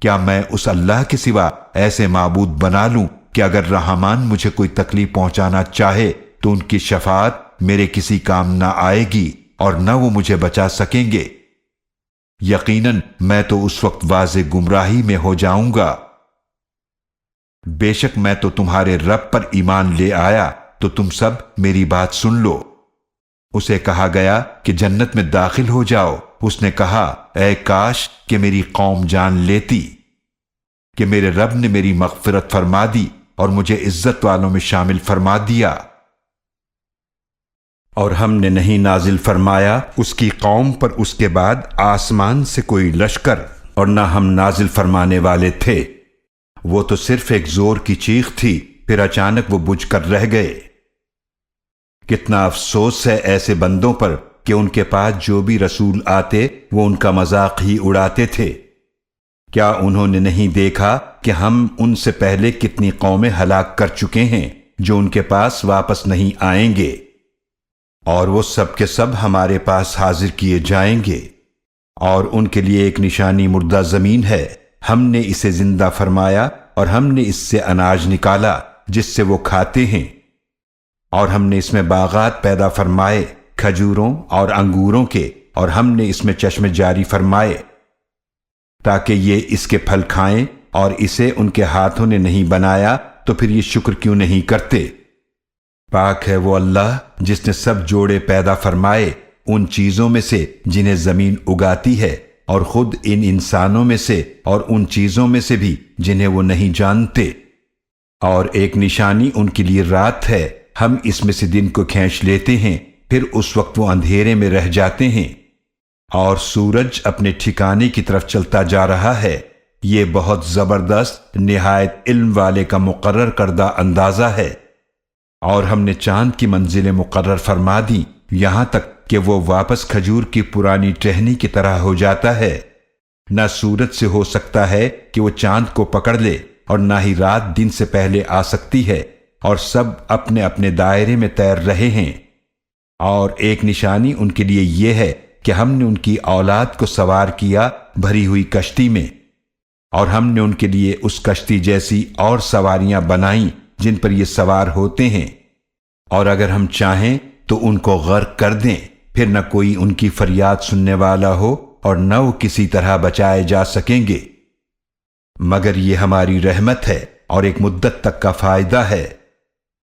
کیا میں اس اللہ کے سوا ایسے معبود بنا لوں کہ اگر رحمان مجھے کوئی تکلیف پہنچانا چاہے تو ان کی شفاعت میرے کسی کام نہ آئے گی اور نہ وہ مجھے بچا سکیں گے؟ یقیناً میں تو اس وقت واضح گمراہی میں ہو جاؤں گا۔ بے شک میں تو تمہارے رب پر ایمان لے آیا، تو تم سب میری بات سن لو۔ اسے کہا گیا کہ جنت میں داخل ہو جاؤ۔ اس نے کہا، اے کاش کہ میری قوم جان لیتی کہ میرے رب نے میری مغفرت فرما دی اور مجھے عزت والوں میں شامل فرما دیا۔ اور ہم نے نہیں نازل فرمایا اس کی قوم پر اس کے بعد آسمان سے کوئی لشکر، اور نہ ہم نازل فرمانے والے تھے۔ وہ تو صرف ایک زور کی چیخ تھی، پھر اچانک وہ بجھ کر رہ گئے۔ کتنا افسوس ہے ایسے بندوں پر کہ ان کے پاس جو بھی رسول آتے وہ ان کا مذاق ہی اڑاتے تھے۔ کیا انہوں نے نہیں دیکھا کہ ہم ان سے پہلے کتنی قومیں ہلاک کر چکے ہیں جو ان کے پاس واپس نہیں آئیں گے، اور وہ سب کے سب ہمارے پاس حاضر کیے جائیں گے، اور ان کے لیے ایک نشانی مردہ زمین ہے۔ ہم نے اسے زندہ فرمایا اور ہم نے اس سے اناج نکالا جس سے وہ کھاتے ہیں، اور ہم نے اس میں باغات پیدا فرمائے کھجوروں اور انگوروں کے، اور ہم نے اس میں چشمے جاری فرمائے تاکہ یہ اس کے پھل کھائیں، اور اسے ان کے ہاتھوں نے نہیں بنایا تو پھر یہ شکر کیوں نہیں کرتے؟ پاک ہے وہ اللہ جس نے سب جوڑے پیدا فرمائے ان چیزوں میں سے جنہیں زمین اگاتی ہے، اور خود ان انسانوں میں سے اور ان چیزوں میں سے بھی جنہیں وہ نہیں جانتے۔ اور ایک نشانی ان کے لیے رات ہے، ہم اس میں سے دن کو کھینچ لیتے ہیں، پھر اس وقت وہ اندھیرے میں رہ جاتے ہیں، اور سورج اپنے ٹھکانے کی طرف چلتا جا رہا ہے۔ یہ بہت زبردست نہایت علم والے کا مقرر کردہ اندازہ ہے۔ اور ہم نے چاند کی منزلیں مقرر فرما دی یہاں تک کہ وہ واپس کھجور کی پرانی ٹہنی کی طرح ہو جاتا ہے۔ نہ سورج سے ہو سکتا ہے کہ وہ چاند کو پکڑ لے، اور نہ ہی رات دن سے پہلے آ سکتی ہے، اور سب اپنے اپنے دائرے میں تیر رہے ہیں۔ اور ایک نشانی ان کے لیے یہ ہے کہ ہم نے ان کی اولاد کو سوار کیا بھری ہوئی کشتی میں، اور ہم نے ان کے لیے اس کشتی جیسی اور سواریاں بنائیں جن پر یہ سوار ہوتے ہیں، اور اگر ہم چاہیں تو ان کو غرق کر دیں، پھر نہ کوئی ان کی فریاد سننے والا ہو اور نہ وہ کسی طرح بچائے جا سکیں گے، مگر یہ ہماری رحمت ہے اور ایک مدت تک کا فائدہ ہے۔